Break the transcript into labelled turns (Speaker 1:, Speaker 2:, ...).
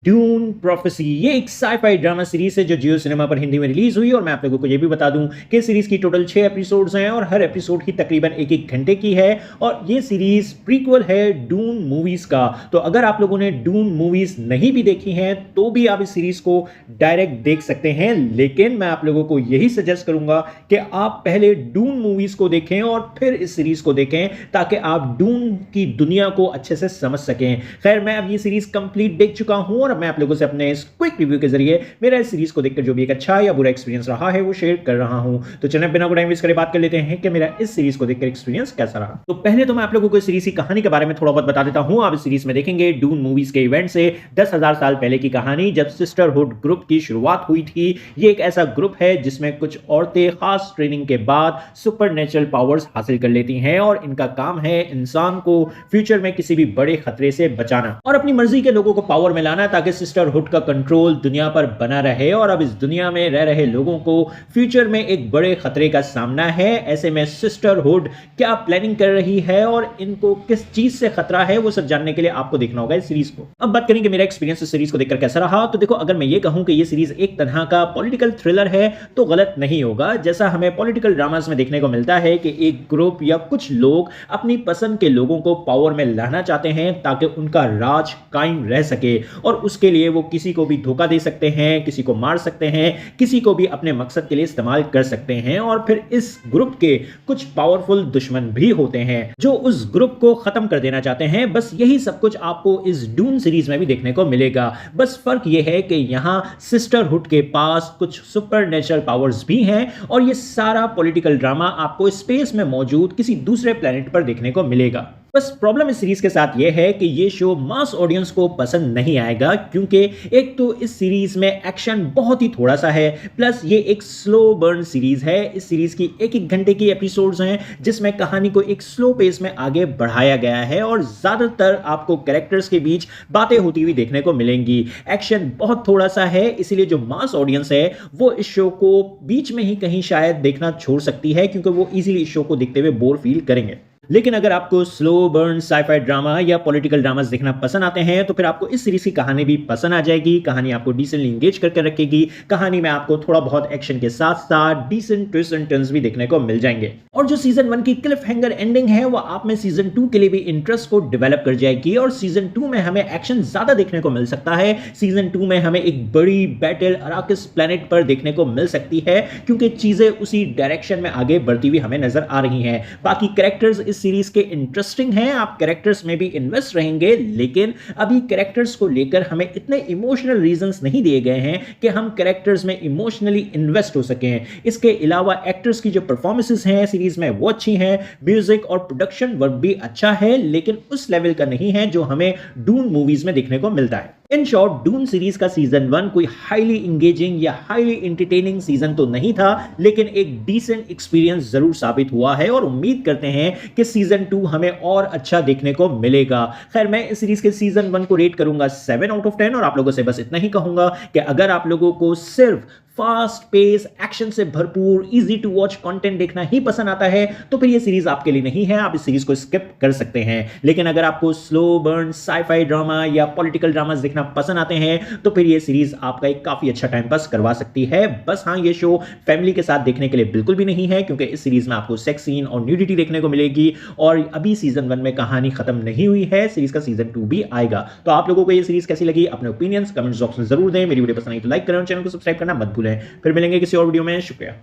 Speaker 1: Dune prophecy ये एक sci-fi drama series है जो जियो सिनेमा पर हिंदी में रिलीज हुई और मैं आप लोगों को ये भी बता दूं कि सीरीज की टोटल 6 एपिसोड्स हैं और हर एपिसोड की तकरीबन एक घंटे की है और ये सीरीज प्रीक्वल है डून मूवीज का। तो अगर आप लोगों ने डून मूवीज नहीं भी देखी हैं तो भी आप इस सीरीज को डायरेक्ट देख सकते हैं, लेकिन मैं आप लोगों को यही सजेस्ट करूंगा कि आप पहले डून मूवीज को देखें और फिर इस सीरीज को देखें ताकि आप डून की दुनिया को अच्छे से समझ सकें। खैर, मैं अब ये सीरीज कंप्लीट देख चुका हूं और मैं आप लोगों से अपने इस क्विक रिव्यू के जरिए मेरा इस सीरीज को देखकर जो भी एक अच्छा या बुरा एक्सपीरियंस रहा है वो शेयर कर रहा हूं। तो चलिए बिना टाइम वेस्ट करे बात कर लेते हैं कि मेरा इस सीरीज को देखकर एक्सपीरियंस कैसा रहा। तो पहले तो मैं आप लोगों को इस सीरीज की कहानी के बारे में थोड़ा बहुत बता देता हूं। आप इस सीरीज में देखेंगे डून मूवीज के इवेंट से 10,000 साल पहले की कहानी, जब सिस्टरहुड ग्रुप की शुरुआत हुई थी। ये एक ऐसा ग्रुप है जिसमें कुछ औरतें खास ट्रेनिंग के बाद सुपरनेचुरल पावर्स हासिल कर लेती हैं और इनका काम है इंसान को फ्यूचर में किसी भी बड़े खतरे से बचाना और अपनी मर्जी के लोगों को पावर में लाना ताकि सिस्टरहुड का कंट्रोल दुनिया पर बना रहे। और अब इस दुनिया में रह रहे लोगों को फ्यूचर में एक बड़े खतरे का सामना है। ऐसे में सिस्टरहुड क्या प्लानिंग कर रही है और इनको किस चीज से खतरा है वो सब जानने के लिए आपको देखना होगा इस सीरीज को। अब बात करेंगे मेरा एक्सपीरियंस इस सीरीज को देखकर कैसा रहा। तो देखो, अगर मैं ये कहूं कि ये सीरीज एक तरह का पॉलिटिकल थ्रिलर है तो गलत नहीं होगा। जैसा हमें पॉलिटिकल ड्रामास में देखने को मिलता है कि एक ग्रुप या कुछ लोग अपनी पसंद के लोगों को पावर में लाना चाहते हैं ताकि उनका राज कायम रह सके और उसके लिए वो किसी को भी धोखा दे सकते हैं, किसी को मार सकते हैं, किसी को भी अपने मकसद के लिए इस्तेमाल कर सकते हैं। और फिर इस ग्रुप के कुछ पावरफुल दुश्मन भी होते हैं जो उस ग्रुप को खत्म कर देना चाहते हैं। बस यही सब कुछ आपको इस डून सीरीज में भी देखने को मिलेगा। बस फर्क यह है कि यहां सिस्टरहुड के पास कुछ सुपरनेचुरल पावर्स भी हैं और यह सारा पॉलिटिकल ड्रामा आपको स्पेस में मौजूद किसी दूसरे प्लेनेट पर देखने को मिलेगा। बस प्रॉब्लम इस सीरीज के साथ यह है कि यह शो मास ऑडियंस को पसंद नहीं आएगा, क्योंकि एक तो इस सीरीज में एक्शन बहुत ही थोड़ा सा है, प्लस ये एक स्लो बर्न सीरीज है। इस सीरीज की एक घंटे की एपिसोड्स हैं जिसमें कहानी को एक स्लो पेस में आगे बढ़ाया गया है और ज्यादातर आपको कैरेक्टर्स के बीच बातें होती हुई देखने को मिलेंगी। एक्शन बहुत थोड़ा सा है, इसीलिए जो मास ऑडियंस है वो इस शो को बीच में ही कहीं शायद देखना छोड़ सकती है, क्योंकि वो इजीली इस शो को देखते हुए बोर फील करेंगे। लेकिन अगर आपको स्लो बर्न साइ-फाई ड्रामा या पॉलिटिकल ड्रामास देखना पसंद आते हैं तो फिर आपको इस सीरीज की कहानी भी पसंद आ जाएगी। कहानी आपको डिसेंटली एंगेज करके रखेगी। कहानी में आपको थोड़ा बहुत एक्शन के साथ साथ डिसेंट ट्विस्ट एंड टर्न्स भी देखने को मिल जाएंगे। और जो सीजन 1 की क्लिफ हैंगर एंडिंग है वो आप में सीजन 2 के लिए भी इंटरेस्ट को डेवलप कर जाएगी और सीजन 2 में हमें एक्शन ज्यादा देखने को मिल सकता है। सीजन 2 में हमें एक बड़ी बैटल अराकिस प्लेनेट पर देखने को मिल सकती है, क्योंकि चीजें उसी डायरेक्शन में आगे बढ़ती हुई हमें नजर आ रही हैं। बाकी कैरेक्टर्स इस सीरीज के इंटरेस्टिंग हैं, आप कैरेक्टर्स में भी इन्वेस्ट रहेंगे, लेकिन अभी कैरेक्टर्स को लेकर हमें इतने इमोशनल रीजंस नहीं दिए गए हैं कि हम कैरेक्टर्स में इमोशनली इन्वेस्ट हो सकें। इसके अलावा एक्टर्स की जो परफॉर्मेंसेस हैं सीरीज में वो अच्छी हैं, म्यूजिक और प्रोडक्शन वर्क भी अच्छा है, लेकिन उस लेवल का नहीं है जो हमें डून मूवीज में देखने को मिलता है। इन शॉर्ट, डून सीरीज का सीजन 1 कोई हाईली इंगेजिंग या हाईली एंटरटेनिंग सीजन तो नहीं था, लेकिन एक डिसेंट एक्सपीरियंस जरूर साबित हुआ है और उम्मीद करते हैं कि सीजन 2 हमें और अच्छा देखने को मिलेगा। खैर, मैं इस सीरीज के सीजन 1 को रेट करूंगा 7 आउट ऑफ 10 और आप लोगों से बस इतना ही कहूंगा कि अगर आप लोगों को सिर्फ फास्ट पेस एक्शन से भरपूर इजी टू वॉच कंटेंट देखना ही पसंद आता है तो फिर ये सीरीज आपके लिए नहीं है, आप इस सीरीज को स्किप कर सकते हैं। लेकिन अगर आपको स्लो बर्न साइ-फाई ड्रामा या पॉलिटिकल ड्रामास देखना पसंद आते हैं तो फिर ये सीरीज आपका एक काफी अच्छा टाइम पास करवा सकती है। बस हाँ, ये शो फैमिली के साथ देखने के लिए बिल्कुल भी नहीं है, क्योंकि इस सीरीज में आपको सेक्स सीन और न्यूडिटी देखने को मिलेगी और अभी सीजन 1 में कहानी खत्म नहीं हुई है, सीरीज का सीजन 2 भी आएगा। तो आप लोगों को ये सीरीज कैसी लगी अपने ओपिनियंस कमेंट बॉक्स में जरूर दें। मेरी वीडियो पसंद आई तो लाइक करें और चैनल को सब्सक्राइब करना मत भूलें। फिर मिलेंगे किसी और वीडियो में। शुक्रिया।